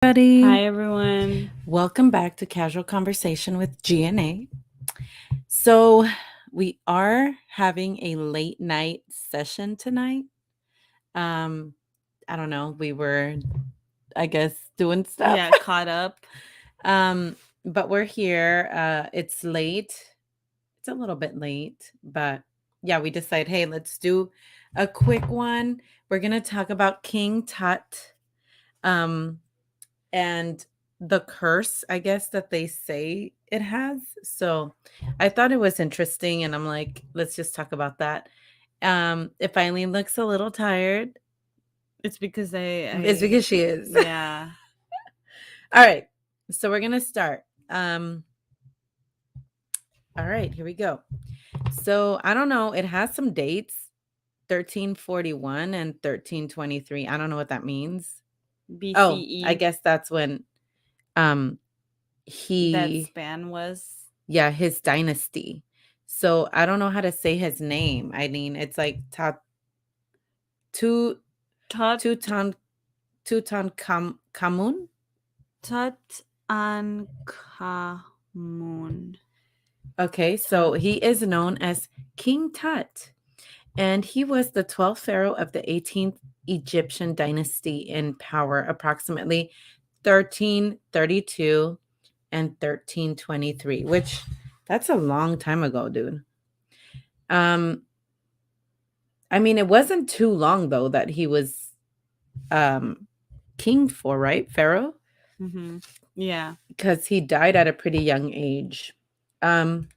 Buddy. Hi, everyone. Welcome back to Casual Conversation with GNA. So, we are having a late night session tonight. Um, I don't know, we were, I guess, doing stuff. Yeah, caught up. um, but we're here. It's late. It's a little bit late, but yeah, we decided, hey, let's do a quick one. We're gonna talk about King Tut. Um, and the curse, I guess, that they say it has. So I thought it was interesting, and I'm like, let's just talk about that. If Eileen looks a little tired, It's because it's because she is. yeah. All right. So we're gonna start. All right, here we go. So I don't know, it has some dates, 1341 and 1323. I don't know what that means. Oh, I BCE, guess that's when um that he span was yeah, his dynasty. So I don't know how to say his name. I mean, it's like Tu Tut Tutan Tutankhamun. Tutankhamun. Okay, so Tut. he is known as King Tut, and he was the 12th pharaoh of the 18th Egyptian dynasty in power, approximately 1332 and 1323, which that's a long time ago, dude. Um, I mean, it wasn't too long though that he was king for, right? Pharaoh? Mm-hmm. Yeah. Because he died at a pretty young age. Um,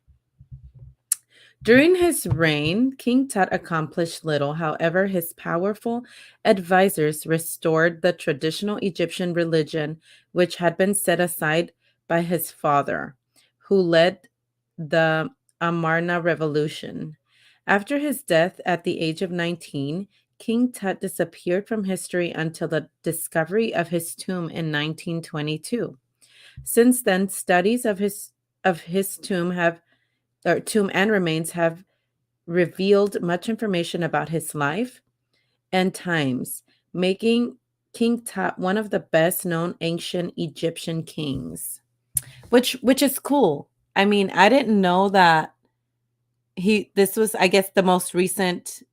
During his reign, King Tut accomplished little. However, his powerful advisors restored the traditional Egyptian religion, which had been set aside by his father, who led the Amarna Revolution. After his death at the age of 19, King Tut disappeared from history until the discovery of his tomb in 1922. Since then, studies of his tomb and remains have revealed much information about his life and times, making King Tut one of the best known ancient Egyptian kings. Which is cool. I mean, I didn't know that this was, I guess, the most recent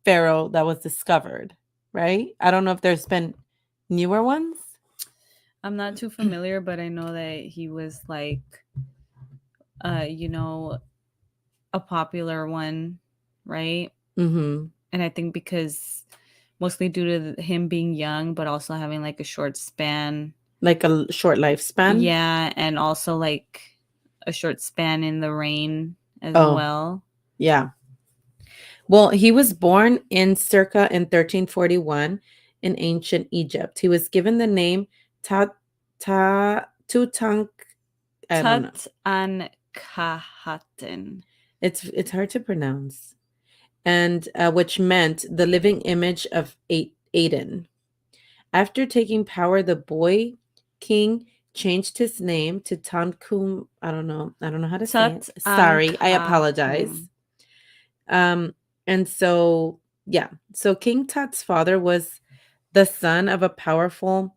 pharaoh that was discovered, right? I don't know if there's been newer ones. I'm not too familiar, but I know that he was like, uh, you know, a popular one, right? Mhm. And I think because mostly due to him being young, but also having like a short span. Like a short lifespan. Yeah, and also like a short span in the reign as Oh, well. yeah. Well, he was born in circa in 1341 in ancient Egypt. He was given the name Ta Tutank. I don't know. Tut and Kahaten. It's hard to pronounce, and which meant the living image of Aden. After taking power, the boy king changed his name to Tankum. I don't know. I don't know how to say it. Tut and Sorry, I apologize. Kahum. Um, and so yeah, so King Tut's father was the son of a powerful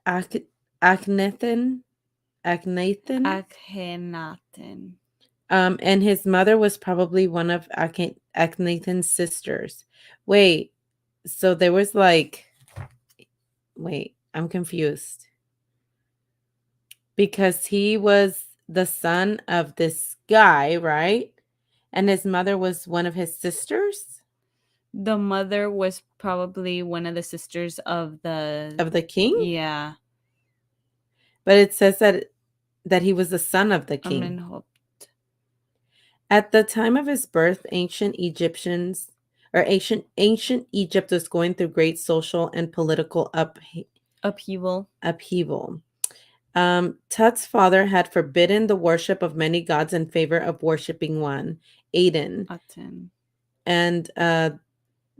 Ak- Akhenaten. Akhenaten. Akhenaten. And his mother was probably one of Akhenaten's sisters. Wait, so there was like, wait, I'm confused because he was the son of this guy, right? And his mother was one of his sisters The mother was probably one of the sisters of the king, yeah, but it says that he was the son of the king. Amenhotep. At the time of his birth, ancient Egypt was going through great social and political Upheaval. upheaval. Tut's father had forbidden the worship of many gods in favor of worshiping one, Aden, Aten. and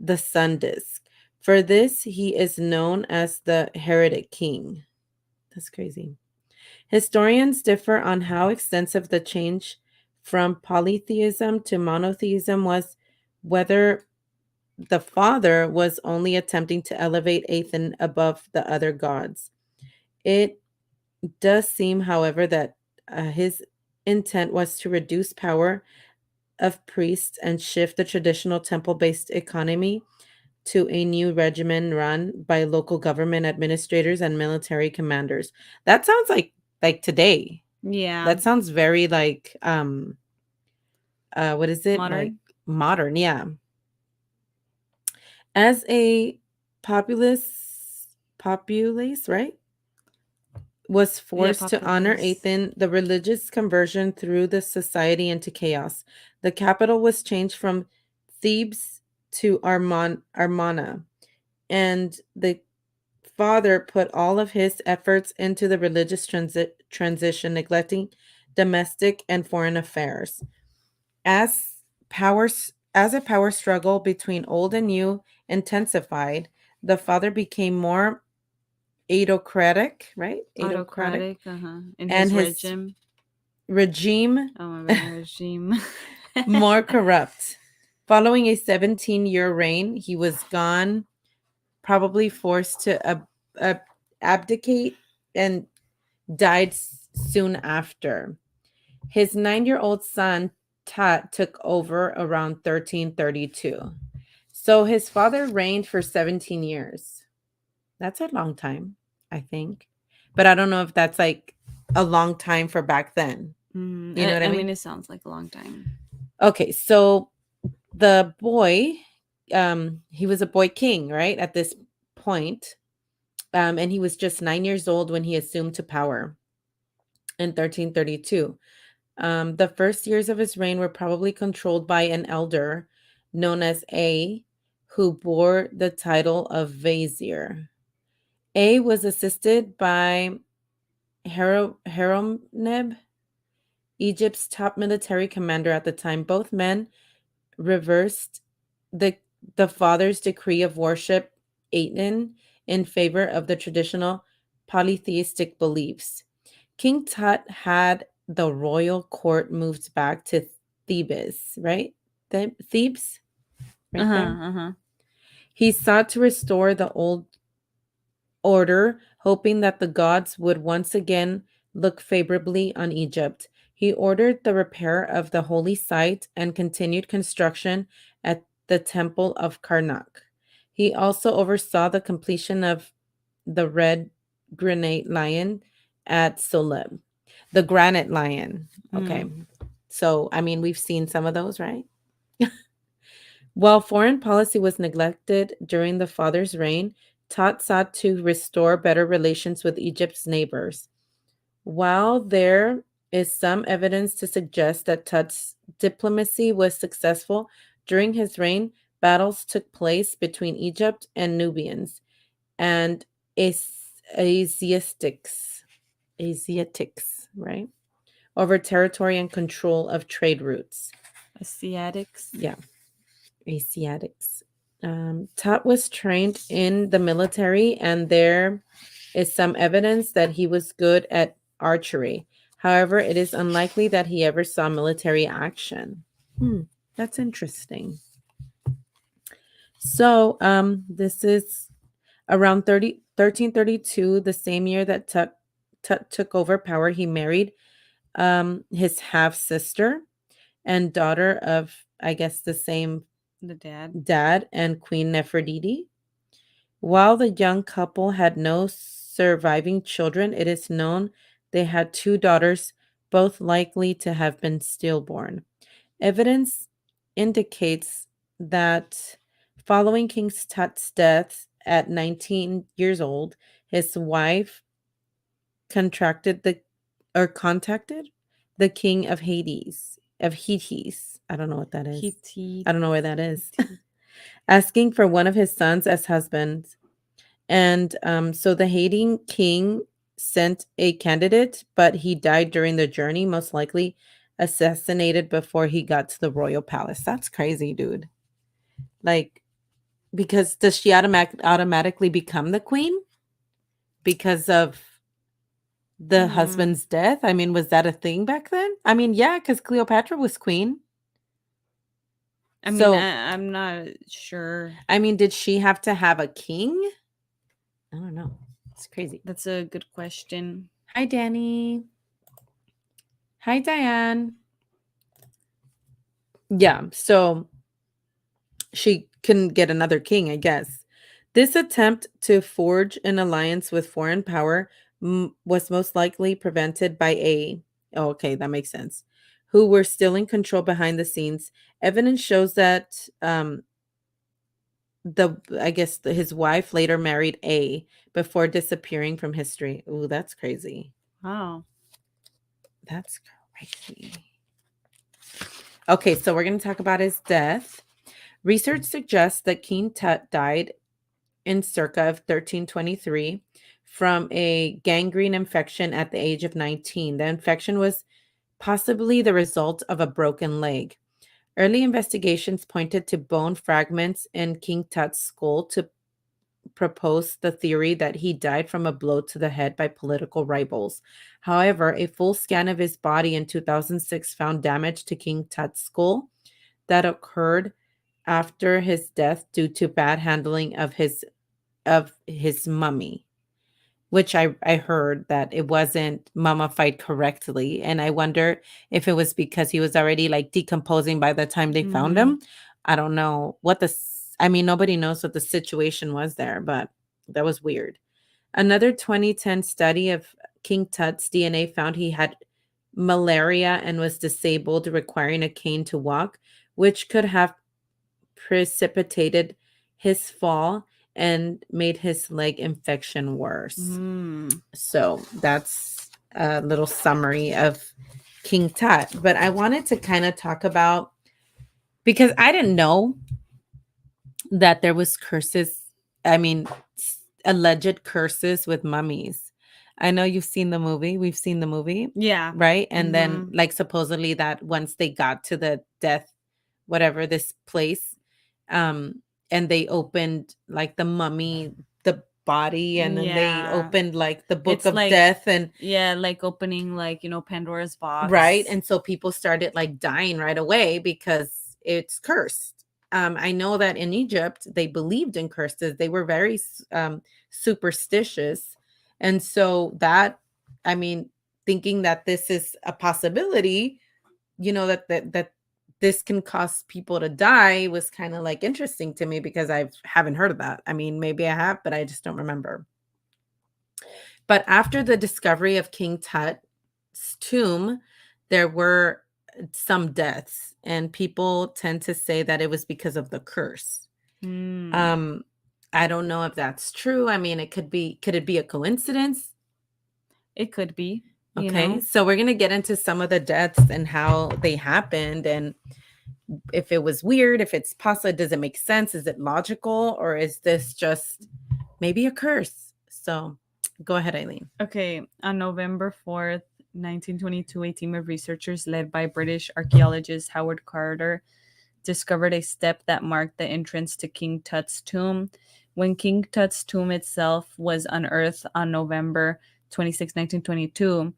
the sun disk. For this, he is known as the heretic king. That's crazy. Historians differ on how extensive the change from polytheism to monotheism was, whether the father was only attempting to elevate Aten above the other gods. It does seem, however, that his intent was to reduce power of priests and shift the traditional temple-based economy to a new regimen run by local government administrators and military commanders. That sounds like today. Yeah. That sounds very like what is it? Like Modern. modern, yeah. As a populace, right? Was Yeah, forced to honor populace. Athen, the religious conversion threw the society into chaos. The capital was changed from Thebes to Armana, and the father put all of his efforts into the religious transition, neglecting domestic and foreign affairs. As a power struggle between old and new intensified, the father became more autocratic, right? Autocratic, Autocratic. In and his his regime. regime Oh my bad, regime. more corrupt. Following a 17-year reign, he was gone, probably forced to abdicate, and died soon after. His 9-year-old son, Tut, took over around 1332. So his father reigned for 17 years. That's a long time, I think. But I don't know if that's like a long time for back then. You know what I I mean? mean, it sounds like a long time. Okay, so the boy, he was a boy king, right? At this point. And he was just 9 years old when he assumed to power in 1332. The first years of his reign were probably controlled by an elder known as A, who bore the title of Vizier. A was assisted by Haroneb, Egypt's top military commander at the time. Both men reversed the the father's decree of worship Aten in favor of the traditional polytheistic beliefs. King Tut had the royal court moved back to Thebes, right? Thebes, Uh right there. huh. Uh huh. He sought to restore the old order, hoping that the gods would once again look favorably on Egypt. He ordered the repair of the holy site and continued construction at the temple of Karnak. He also oversaw the completion of the red granite lion at Soleb. The granite lion. Okay. Mm. So, I mean, we've seen some of those, right? While foreign policy was neglected during the father's reign, Tut sought to restore better relations with Egypt's neighbors. While there is some evidence to suggest that Tut's diplomacy was successful during his reign, battles took place between Egypt and Nubians and Asiatics, right? Over territory and control of trade routes. Asiatics. Yeah. Asiatics. Tut was trained in the military, and there is some evidence that he was good at archery. However, it is unlikely that he ever saw military action. That's interesting. So, this is around 1332, the same year that Tut took over power. He married his half sister and daughter of, I guess, the same The dad. dad and Queen Nefertiti. While the young couple had no surviving children, it is known they had two daughters, both likely to have been stillborn. Evidence indicates that following King Tut's death at 19 years old, his wife contacted the king of Hades. I don't know what that is. Hittite. I don't know where that is. Asking for one of his sons as husband. And so the Hating king sent a candidate, but he died during the journey, most likely assassinated before he got to the royal palace. That's crazy, dude. Like, because does she automatically become the queen because of the husband's death? I mean, was that a thing back then? I mean, yeah, because Cleopatra was queen. I mean, So, I'm not sure. I mean, did she have to have a king? I don't know. It's crazy. That's a good question. Hi, Danny. Hi, Diane. Yeah, so she couldn't get another king, I guess. This attempt to forge an alliance with foreign power was most likely prevented by oh, okay, that makes sense, who were still in control behind the scenes. Evidence shows that his wife later married A before disappearing from history. Ooh, that's crazy. Wow. That's crazy. Okay, so we're going to talk about his death. Research suggests that King Tut died in circa of 1323 from a gangrene infection at the age of 19. The infection was possibly the result of a broken leg. Early investigations pointed to bone fragments in King Tut's skull to propose the theory that he died from a blow to the head by political rivals. However, a full scan of his body in 2006 found damage to King Tut's skull that occurred after his death due to bad handling of his mummy, which I heard that it wasn't mummified correctly. And I wonder if it was because he was already like decomposing by the time they found Mhm. him. I don't know what I mean, nobody knows what the situation was there, but that was weird. Another 2010 study of King Tut's DNA found he had malaria and was disabled, requiring a cane to walk, which could have precipitated his fall and made his leg infection worse. Mm. So that's a little summary of King Tut. But I wanted to kind of talk about, because I didn't know that there was curses. I mean, alleged curses with mummies. I know you've seen the movie. We've seen the movie. Yeah. Right. And then Mhm. like supposedly that once they got to the death, whatever this place, um, and they opened like the mummy, the body, and then they Yeah. opened like the book It's of like, death, and yeah, like opening like, Pandora's box. right. And so people started like dying right away because it's cursed. I know that in Egypt, they believed in curses. They were very superstitious. And so that, I mean, thinking that this is a possibility, that this can cause people to die was kind of like interesting to me because I haven't heard of that. I mean, maybe I have, but I just don't remember. But after the discovery of King Tut's tomb, there were some deaths, and people tend to say that it was because of the curse. Mm. I don't know if that's true. I mean, could it be a coincidence? It could be. Okay, so we're gonna get into some of the deaths and how they happened, and if it was weird, if it's possible, does it make sense? Is it logical, or is this just maybe a curse? So go ahead, Eileen. Okay, on November 4th, 1922, a team of researchers led by British archaeologist Howard Carter discovered a step that marked the entrance to King Tut's tomb. When King Tut's tomb itself was unearthed on November 26, 1922,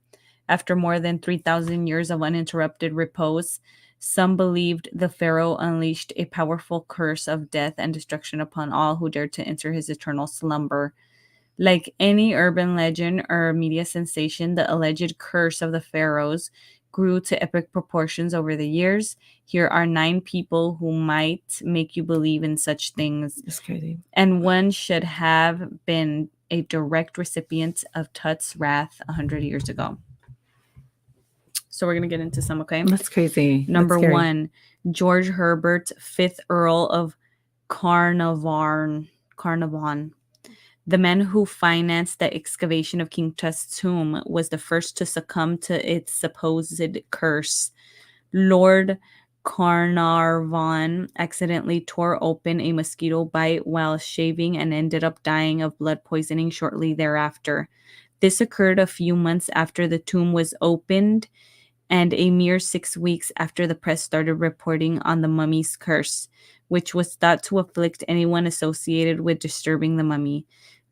after more than 3,000 years of uninterrupted repose, some believed the pharaoh unleashed a powerful curse of death and destruction upon all who dared to enter his eternal slumber. Like any urban legend or media sensation, the alleged curse of the pharaohs grew to epic proportions over the years. Here are 9 people who might make you believe in such things. It's crazy. And one should have been a direct recipient of Tut's wrath 100 years ago. So we're going to get into some, okay? That's crazy. Number That's scary. 1, George Herbert, 5th Earl of Carnarvon. The man who financed the excavation of King Tut's tomb was the first to succumb to its supposed curse. Lord Carnarvon accidentally tore open a mosquito bite while shaving and ended up dying of blood poisoning shortly thereafter. This occurred a few months after the tomb was opened and a mere 6 weeks after the press started reporting on the mummy's curse, which was thought to afflict anyone associated with disturbing the mummy.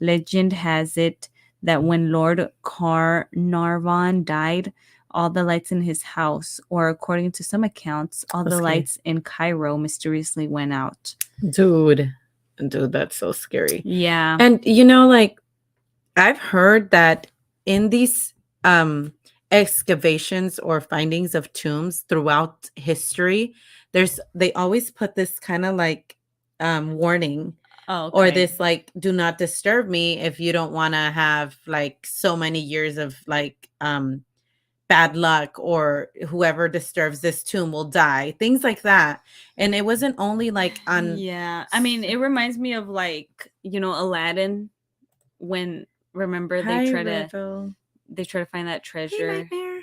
Legend has it that when Lord Carnarvon died, all the lights in his house, or according to some accounts, all the lights in Cairo mysteriously went out. Dude, that's so scary. Yeah. And like I've heard that in these um excavations or findings of tombs throughout history, they always put this kind of like warning, Oh, or okay. this like, do not disturb me if you don't want to have like so many years of like bad luck, or whoever disturbs this tomb will die, things like that. And it wasn't only like on Yeah. I mean, it reminds me of like, Aladdin when remember Hi Revel. they try to find that Hey treasure Nightmare.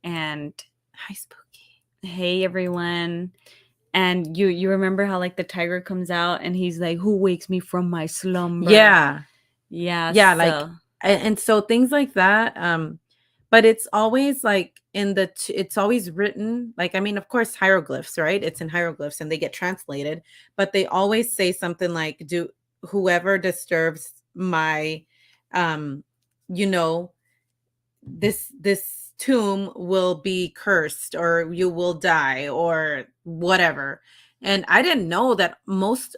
and Hi Spooky. hey everyone. And you remember how like the tiger comes out and he's like, "Who wakes me from my slumber?" Yeah. Yeah, Yeah, like so and so things like that, but it's always like it's always written like, I mean, of course, hieroglyphs, right? It's in hieroglyphs and they get translated, but they always say something like, do whoever disturbs my um you know this tomb will be cursed, or you will die, or whatever. And I didn't know that most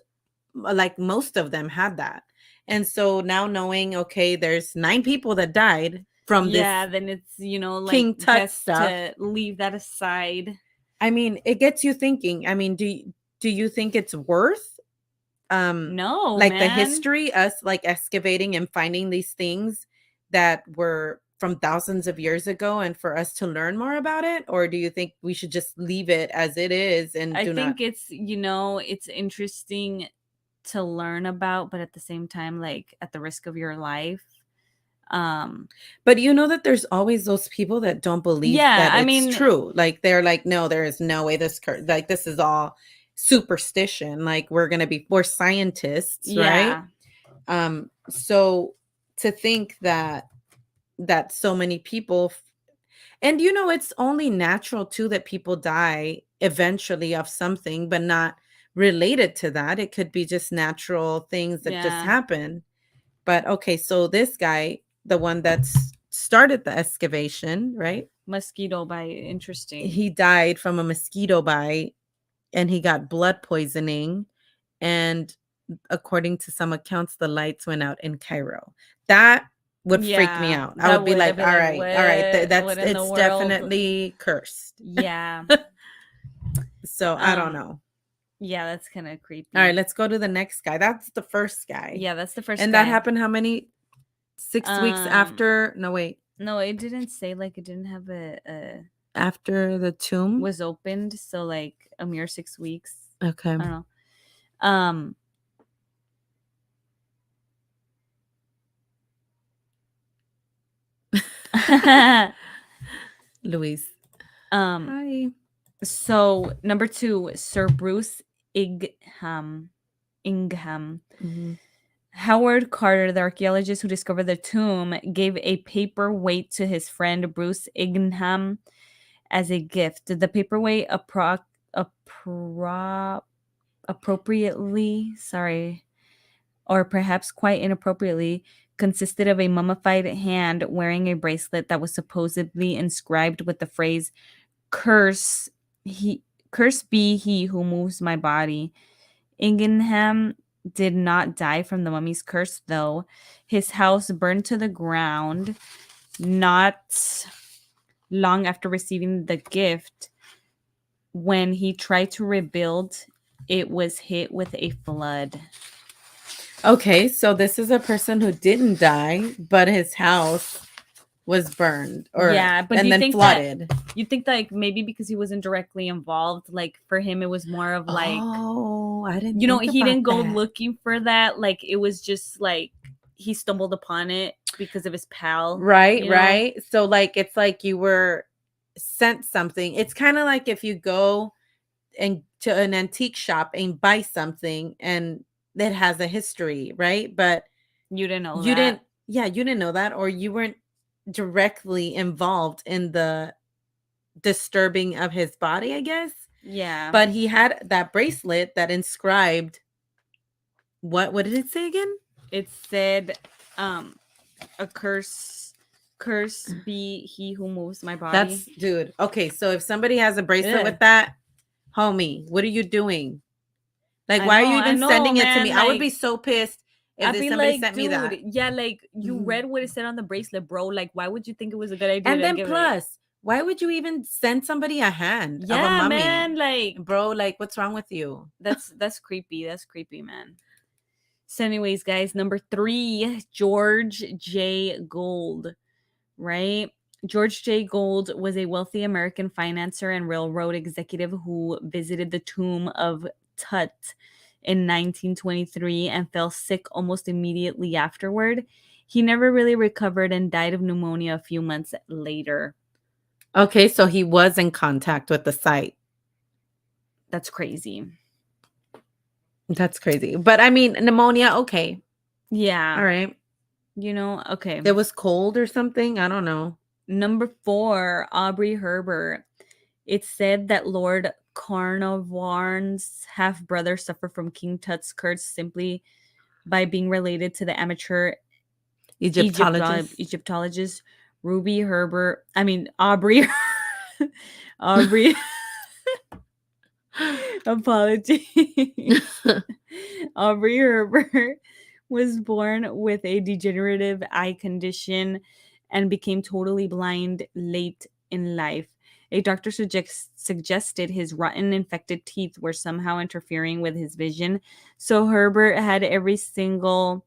of them had that. And so now knowing, okay, there's 9 people that died from yeah, this then it's, like King Tut best stuff. to leave that aside. I mean, it gets you thinking. I mean, do you think it's worth No, like the man. history, us like excavating and finding these things that were from thousands of years ago, and for us to learn more about it? Or do you think we should just leave it as it is and I do not? think it's interesting to learn about, but at the same time, like at the risk of your life. But you know that there's always those people that don't believe Yeah, that I it's mean, true. Like they're like, no, there is no way like this is all superstition. Like we're scientists, right? yeah. So to think that so many people and it's only natural too that people die eventually of something, but not related to that. It could be just natural things that just Yeah. happen. But okay, so this guy, the one that's started the excavation, right? Mosquito bite. Interesting. He died from a mosquito bite, and he got blood poisoning. And according to some accounts, the lights went out in Cairo. That would freak me Yeah, out. I that would be would. I'd like, be all like, right, all right, what in the it's world? definitely cursed. Yeah. So I don't Um, know. yeah, that's kind of All right, creepy. let's go to the next guy. That's the first guy. Yeah, that's the first And that guy. happened how many? 6 weeks Um, after? No, wait. no, it didn't say like it didn't have a After the tomb? was opened, so like a mere 6 weeks. Okay. I don't know. Um, Louise. um, Hi. so number 2, Sir Bruce Ingham. Ingham. Mhm. Howard Carter, the archaeologist who discovered the tomb, gave a paperweight to his friend Bruce Ingham as a gift. The paperweight appropriately, sorry, or perhaps quite inappropriately, consisted of a mummified hand wearing a bracelet that was supposedly inscribed with the phrase "Curse he, curse be he who moves my body." Ingenham did not die from the mummy's curse, though. His house burned to the ground not long after receiving the gift. When he tried to rebuild, it was hit with a flood. Okay, so this is a person who didn't die, but his house was burned or Yeah, but do and you then think that flooded. like maybe because he wasn't directly involved, like for him it was more of like, Oh, I didn't think he about didn't go that. looking for that. Like it was just like he stumbled upon it because of his pal, Right, you know? right. So like it's like you were sent something. It's kind of like if you go and to an antique shop and buy something and it has a history, right? But You didn't know you that. didn't yeah, you didn't know that, or you weren't directly involved in the disturbing of his body, I guess. Yeah. But he had that bracelet that inscribed what did it say again? It said a curse be he who moves my That's body. dude. Okay, so if somebody has a bracelet Ugh. with that, homie, what are you doing? Like, I why are know, you I even know, sending it to me? man. I would be Like so pissed if I'd this be somebody like, sent me dude, that. yeah, like you Mhm. read what it said on the bracelet, bro. Like, why would you think it was a good idea And to then give it? plus, why would you even send somebody a hand of a Yeah, mummy? man. Like, Bro, like what's wrong with you? that's creepy. That's creepy, man. So, anyways, guys, number 3, George J. Gold, right? George J. Gold was a wealthy American financier and railroad executive who visited the tomb of Tut in 1923 and fell sick almost immediately afterward. He never really recovered and died of pneumonia a few months later. Okay, so he was in contact with the site. That's crazy. That's crazy. But I mean, pneumonia, okay. Yeah. All right. Okay. It was cold or something. I don't know. Number 4, Aubrey Herbert. It's said that Lord Carnarvon's half brother suffered from King Tut's curse simply by being related to the amateur Egyptologist. Egyptologist Aubrey. Aubrey. Apologies. Aubrey Herbert was born with a degenerative eye condition and became totally blind late in life. A doctor suggested his rotten, infected teeth were somehow interfering with his vision. So Herbert had every single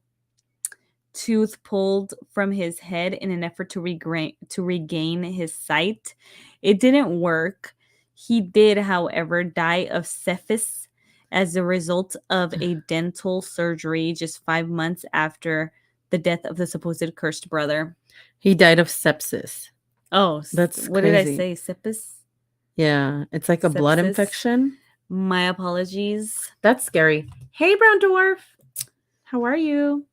tooth pulled from his head in an effort to regain his sight. It didn't work. He did, however, die of syphilis as a result of a dental surgery just 5 months after the death of the supposed cursed brother. He died of sepsis. Oh, That's what did I crazy. say? Syphilis? Yeah, it's like a blood Sepsis. infection. My apologies. That's scary. Hey, brown dwarf. How are you?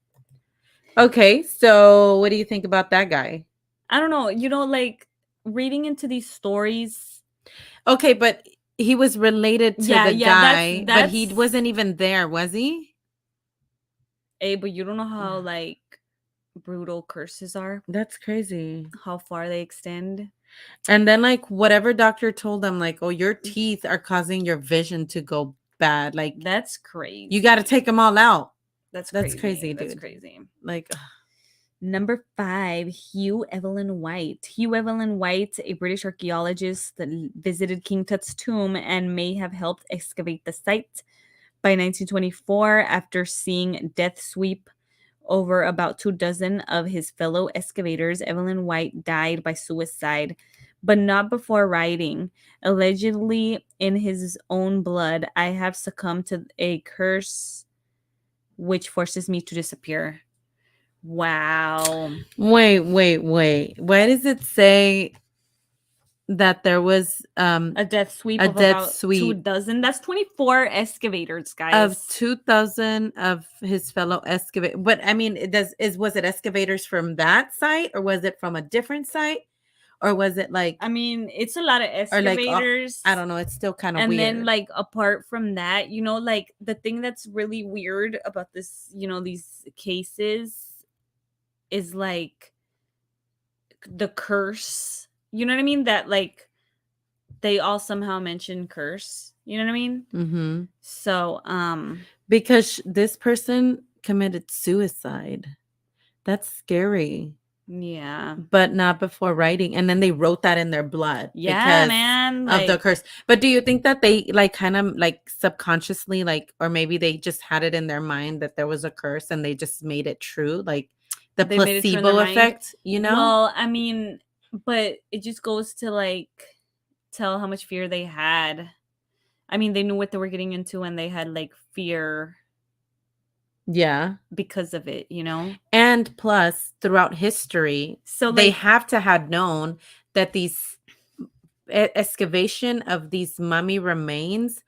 Okay, so what do you think about that guy? I don't know. Like reading into these stories. Okay, but he was related to Yeah, the guy, but he that's wasn't even there, was he? Hey, but you don't know how like brutal curses are, That's crazy. how far they extend. And then like whatever doctor told him like, "Oh, your teeth are causing your vision to go bad." Like That's crazy. you got to take them all out. That's That's crazy. crazy, That's dude. crazy. Like Number 5, Hugh Evelyn White. Hugh Evelyn White, a British archaeologist that visited King Tut's tomb and may have helped excavate the site. By 1924, after seeing death sweep over about 24 of his fellow excavators, Evelyn White died by suicide, but not before writing. Allegedly, in his own blood, I have succumbed to a curse which forces me to disappear. Wow. wait. Why does it say that there was A death sweep a of death about 2 sweep dozen. That's 24 excavators, of guys. 2,000 of his fellow excavator? But I mean, was it excavators from that site or was it from a different site? Or was it like I mean, it's a lot of or like excavators. I don't know, it's still kind of And weird. then like apart from that, like the thing that's really weird about this, these cases is like the curse. You know what I mean? That like they all somehow mention curse. You know what I mean? Mhm. So, Because this person committed suicide. That's scary. yeah. But not before writing. And then they wrote that in their blood Yeah, because man. of the Like curse. But do you think that they like kind of like subconsciously like or maybe they just had it in their mind that there was a curse and they just made it true? Like the they made it true in their placebo mind. effect, you know? Well, I mean, but it just goes to like tell how much fear they had. I mean, they knew what they were getting into and they had like fear Yeah. because of it, And plus throughout history, So they like have to have known that these excavation of these mummy remains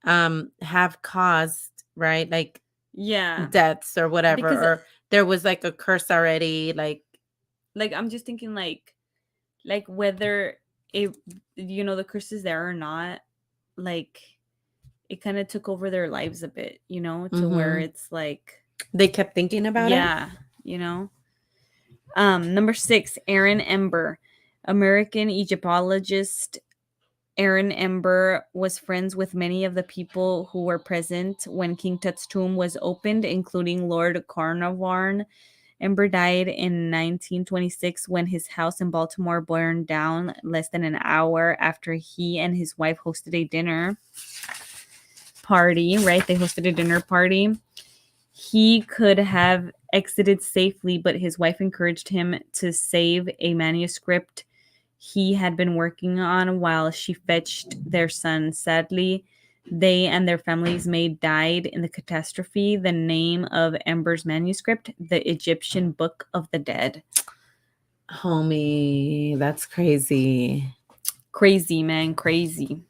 have caused, right? Like yeah, deaths or whatever, because or there was like a curse already, like I'm just thinking like whether it the curse is there or not, like it kind of took over their lives a bit, to where it's like they kept thinking about it. yeah, Number 6, Aaron Ember, American Egyptologist Aaron Ember was friends with many of the people who were present when King Tut's tomb was opened, including Lord Carnarvon. Ember died in 1926 when his house in Baltimore burned down less than an hour after he and his wife hosted a dinner party, right? They hosted a dinner party. He could have exited safely, but his wife encouraged him to save a manuscript he had been working on while she fetched their son. Sadly, they and their families died in the catastrophe. The name of Ember's manuscript, The Egyptian Book of the Dead. Homie, that's crazy. Crazy, man, crazy.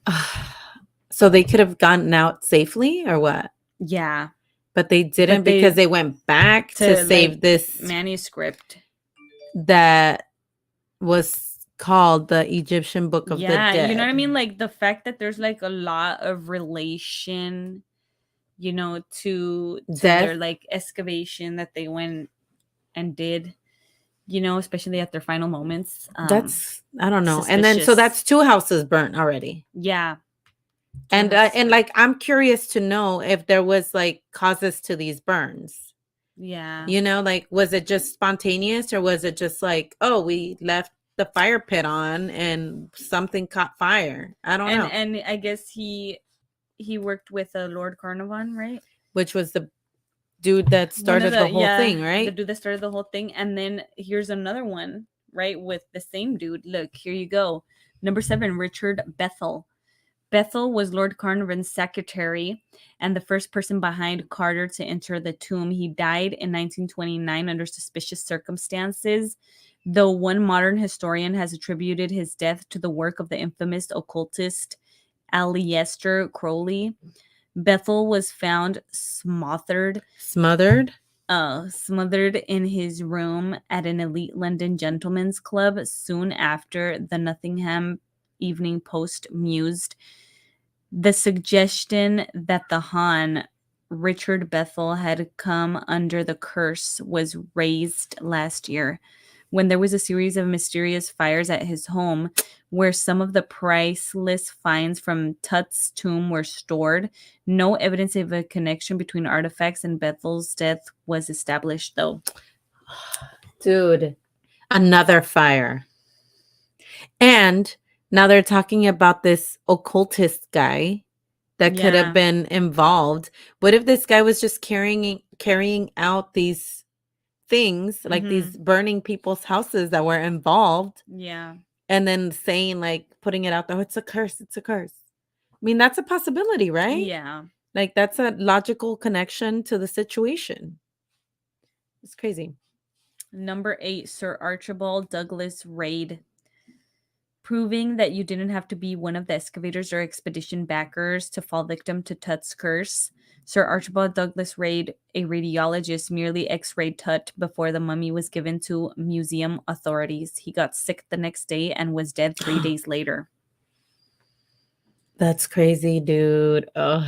So they could have gotten out safely or what? Yeah. But they didn't because they went back to save like, this manuscript that was called the Egyptian Book of the Dead. You know what I mean? Like the fact that there's like a lot of relation, you know, to their like excavation that they went and did, you know, especially at their final moments. That's, I don't know. And then so that's 2 houses burnt already. Yeah. And like I'm curious to know if there was like causes to these burns. Yeah. You know, like was it just spontaneous or was it just like, oh, we left the fire pit on and something caught fire? I don't know. And I guess he worked with Lord Carnarvon, right? Which was the dude that started the whole thing, right? The dude that started the whole thing. And then here's another one, right? With the same dude. Look, here you go. Number 7, Richard Bethel. Bethel was Lord Carnarvon's secretary and the first person behind Carter to enter the tomb. He died in 1929 under suspicious circumstances, though one modern historian has attributed his death to the work of the infamous occultist Aleister Crowley. Bethel was found smothered in his room at an elite London gentleman's club soon after. The Nottingham Evening Post mused. The suggestion that the Han, Richard Bethel, had come under the curse was raised last year when there was a series of mysterious fires at his home where some of the priceless finds from Tut's tomb were stored. No evidence of a connection between artifacts and Bethel's death was established, though. Dude, another fire. And now they're talking about this occultist guy that could have been involved. What if this guy was just carrying out these things, like these burning people's houses that were involved? Yeah. And then saying, like, putting it out there, it's a curse, it's a curse. I mean, that's a possibility, right? Yeah. Like, that's a logical connection to the situation. It's crazy. Number 8, Sir Archibald Douglas Reid. Proving that you didn't have to be one of the excavators or expedition backers to fall victim to Tut's curse. Sir Archibald Douglas Reid, a radiologist, merely x-rayed Tut before the mummy was given to museum authorities. He got sick the next day and was dead 3 days later. That's crazy, dude. Ugh.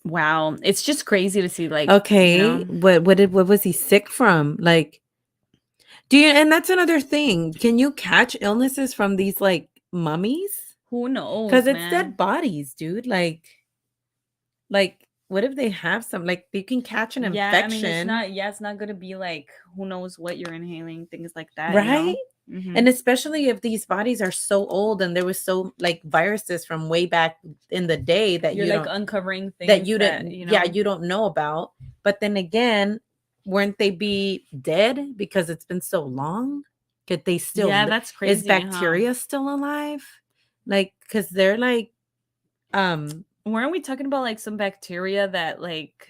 Wow. It's just crazy to see, like, okay, you know? What was he sick from? Like, and that's another thing. Can you catch illnesses from these like mummies? Who knows? Because it's dead bodies, dude. Like what if they have some, like, you can catch an infection? I mean, it's not gonna be like who knows what you're inhaling, things like that, right? You know? And especially if these bodies are so old and there was so like viruses from way back in the day that you're like uncovering things that you didn't, you know? Yeah, you don't know about. But then again, weren't they be dead because it's been so long? Could they still? Yeah, that's crazy. Is bacteria still alive? Like, because they're like, weren't we talking about like some bacteria that like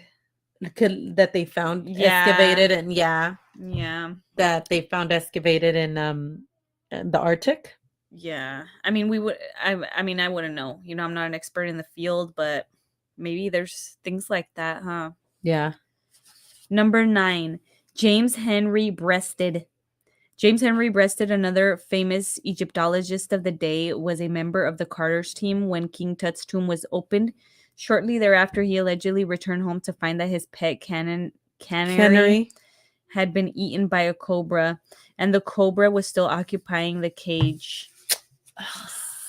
that they found excavated and that they found excavated in the Arctic? Yeah, I mean, I mean, I wouldn't know. You know, I'm not an expert in the field, but maybe there's things like that, huh? Yeah. Number 9, James Henry Breasted. James Henry Breasted, another famous Egyptologist of the day, was a member of the Carter's team when King Tut's tomb was opened. Shortly thereafter, he allegedly returned home to find that his pet canary had been eaten by a cobra, and the cobra was still occupying the cage.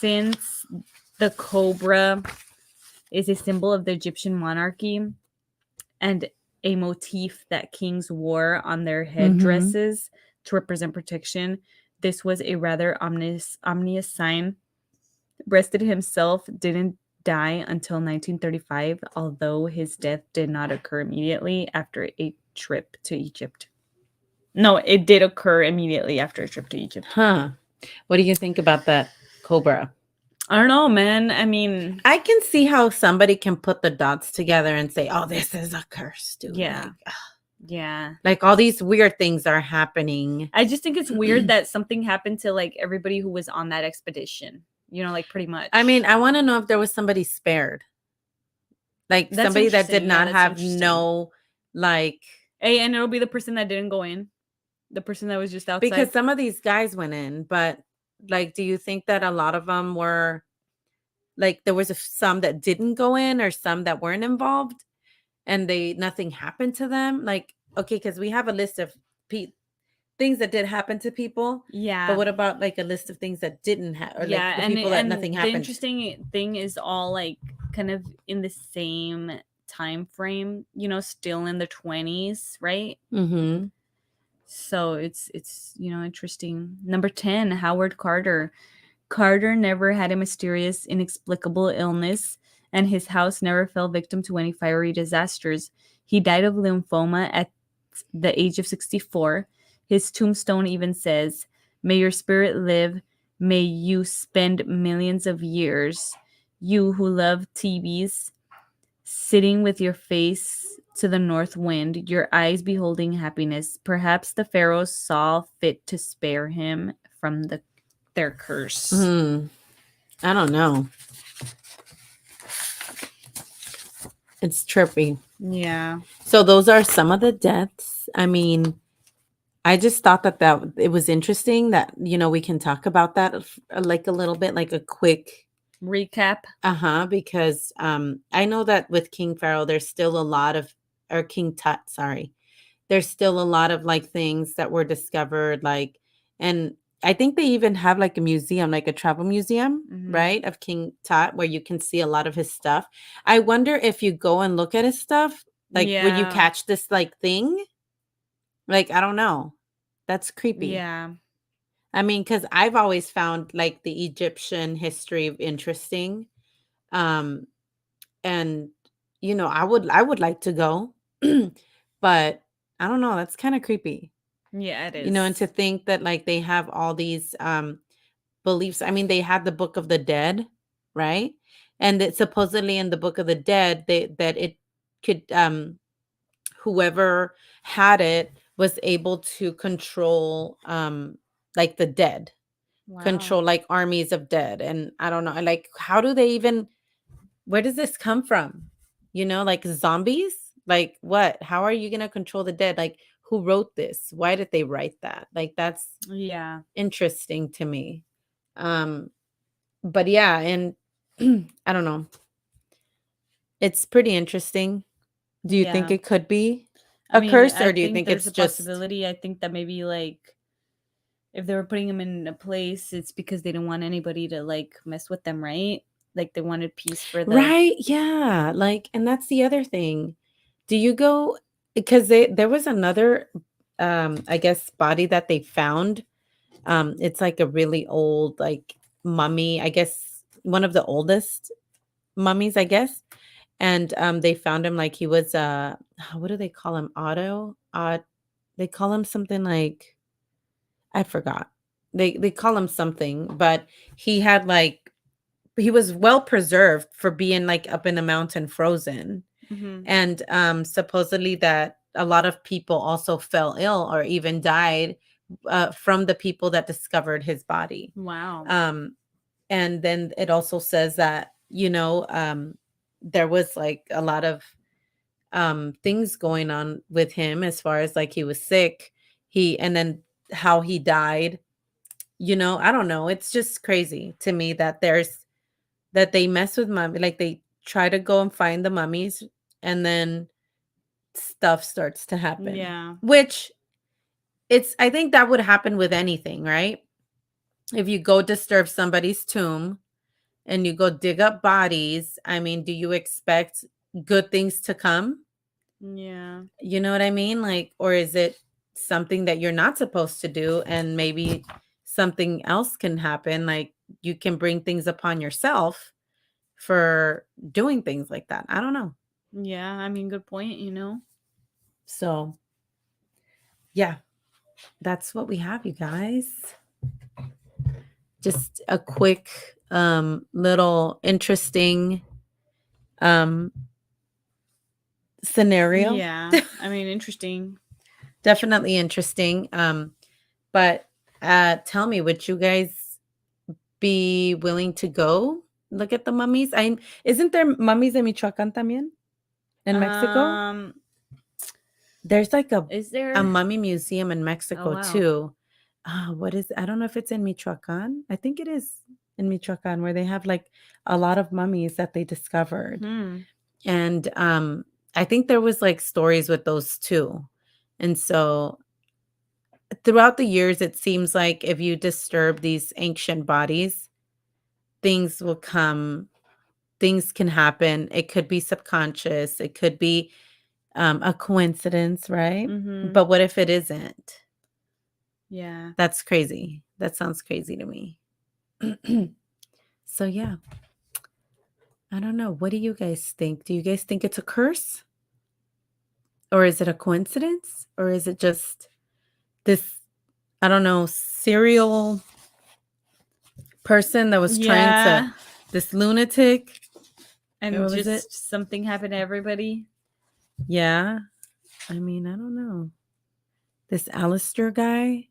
since the cobra is a symbol of the Egyptian monarchy and a motif that kings wore on their headdresses to represent protection, this was a rather ominous sign. Breasted himself didn't die until 1935, although his death did not occur immediately after a trip to Egypt. No, it did occur immediately after a trip to Egypt. Huh. What do you think about that cobra? I don't know, man. I mean, I can see how somebody can put the dots together and say, "Oh, this is a curse, dude." Yeah. Yeah. Like all these weird things are happening. I just think it's weird that something happened to like everybody who was on that expedition. You know, like pretty much. I mean, I want to know if there was somebody spared. Like That's somebody that did interesting. Yeah, not that's have interesting. no like Hey, and it'll be the person that didn't go in. The person that was just outside. because some of these guys went in, but like, do you think that a lot of them were like there was some that didn't go in or some that weren't involved and nothing happened to them? Like, okay, because we have a list of things that did happen to people. Yeah. But what about like a list of things that didn't happen? Or Yeah, like the and people that nothing the happened. interesting thing is all like kind of in the same time frame, you know, still in the 20s, right? Mm-hmm. So it's interesting. Number 10, Howard Carter. Carter never had a mysterious, inexplicable illness, and his house never fell victim to any fiery disasters. He died of lymphoma at the age of 64. His tombstone even says, "May your spirit live. May you spend millions of years. You who love TVs, sitting with your face to the north wind, your eyes beholding happiness. Perhaps the pharaohs saw fit to spare him from their curse." I don't know. It's trippy. Yeah. So those are some of the deaths. I mean, I just thought that it was interesting that, you know, we can talk about that like a little bit, like a quick recap. Because I know that with King Pharaoh, there's still a lot of, or King Tut, sorry. There's still a lot of like things that were discovered, like, and I think they even have like a museum, like a travel museum, right, of King Tut, where you can see a lot of his stuff. I wonder if you go and look at his stuff, like, would you catch this like thing? Like, I don't know. That's creepy. Yeah. I mean, because I've always found like the Egyptian history interesting. And you know, I would like to go, but I don't know. That's kind of creepy. Yeah, it is. You know, and to think that like they have all these beliefs. I mean, they had the Book of the Dead, right? And that supposedly in the Book of the Dead, that it could whoever had it was able to control like the dead. Wow. Control like armies of dead. And I don't know, like how do they even, where does this come from? You know, like zombies? Like what? How are you going to control the dead? Like who wrote this? Why did they write that? Like that's interesting to me. But yeah, and I don't know. It's pretty interesting. Do you think it could be a curse, or do you think it's a just possibility? I think that maybe like if they were putting him in a place, it's because they didn't want anybody to like mess with them, right? Like they wanted peace for the right? Yeah, like, and that's the other thing. Do you go because there was another I guess body that they found. It's like a really old like mummy, I guess one of the oldest mummies, I guess. And they found him like he was what do they call him? They call him something like, I forgot. They call him something, but he had like, he was well preserved for being like up in the mountain frozen. And supposedly that a lot of people also fell ill or even died from the people that discovered his body. Wow. And then it also says that, you know, there was like a lot of things going on with him as far as like he was sick, and then how he died. You know, I don't know. It's just crazy to me that they mess with mummy, like they try to go and find the mummies, and then stuff starts to happen. Yeah. Which I think that would happen with anything, right? If you go disturb somebody's tomb, and you go dig up bodies, I mean, do you expect good things to come? Yeah. You know what I mean? Like, or is it something that you're not supposed to do and maybe something else can happen? Like, you can bring things upon yourself for doing things like that. I don't know. Yeah, I mean, good point, you know. So, yeah, that's what we have, you guys. Just a quick little interesting um scenario. Yeah. I mean, interesting. Definitely interesting. But tell me, would you guys be willing to go look at the mummies? I Isn't there mummies in Michoacan también? In Mexico? Um, There's like is a there? mummy museum in Oh Mexico wow. too. What is I don't know if it's in Michoacan. I think it is in Michoacan where they have like a lot of mummies that they discovered. Hmm. And I think there was like stories with those too. And so throughout the years it seems like if you disturb these ancient bodies, things will come, things can happen. It could be subconscious, it could be a coincidence, right? Mm-hmm. But what if it isn't? Yeah. That's crazy. That sounds crazy to me. So yeah, I don't know. What do you guys think? Do you guys think it's a curse? Or is it a coincidence? Or is it just this, I don't know, serial person that was trying to, Yeah. this lunatic? And What was it? just something happened to everybody. Yeah. I mean, I don't know. This Alistair guy,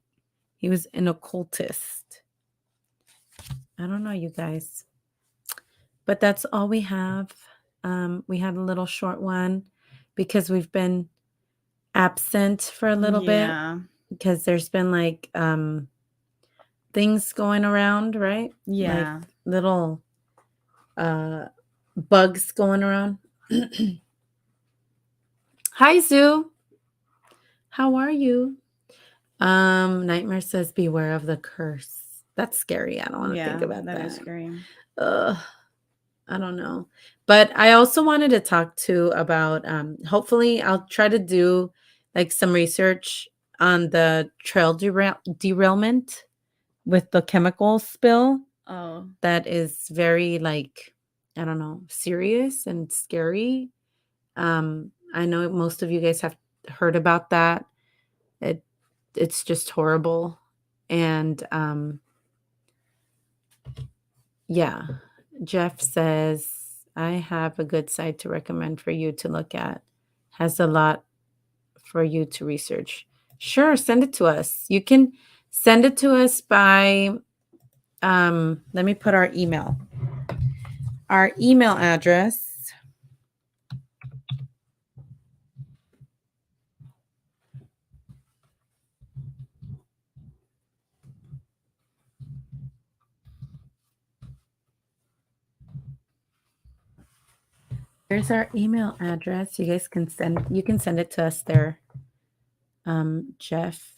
he was an occultist. I don't know, you guys. But that's all we have. We had a little short one because we've been absent for a little bit Yeah. because there's been like things going around, right? Yeah. Like little bugs going around. Hi Zoo. How are you? Nightmare says beware of the curse. That's scary. I don't want to think Yeah, about that is that. scary. Ugh. I don't know. But I also wanted to talk too about hopefully I'll try to do like some research on the derailment with the chemical spill Oh. that is very like I don't know, serious and scary. I know most of you guys have heard about that. It it's just horrible. And yeah, Jeff says, I have a good site to recommend for you to look at. Has a lot for you to research. Sure, send it to us. You can send it to us by, let me put our email. Our email address. Here's our email address. You guys can send it to us there. Jeff.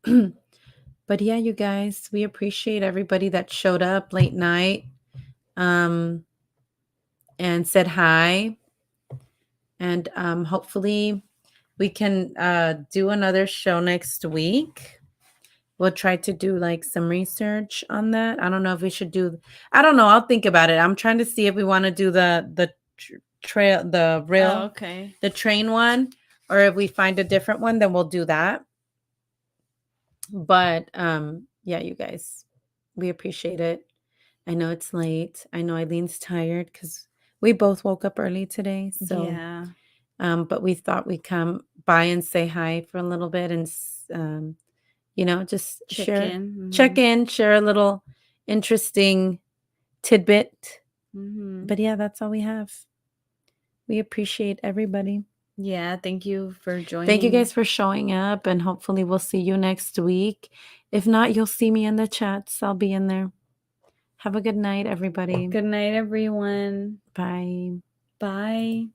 But yeah, you guys, we appreciate everybody that showed up late night and said hi. And hopefully we can do another show next week. We'll try to do like some research on that. I don't know if we should do, I don't know. I'll think about it. I'm trying to see if we want to do the trail, the Oh, rail, okay. the train one, or if we find a different one, then we'll do that. But yeah, you guys, we appreciate it. I know it's late. I know Eileen's tired because we both woke up early today. So Yeah. but we thought we'd come by and say hi for a little bit and just Check share, in. check in, share a little interesting tidbit. Mm-hmm. But yeah, that's all we have. We appreciate everybody. Yeah, thank you for joining. Thank you guys for showing up, and hopefully we'll see you next week. If not, you'll see me in the chats. I'll be in there. Have a good night, everybody. Good night, everyone. Bye. Bye.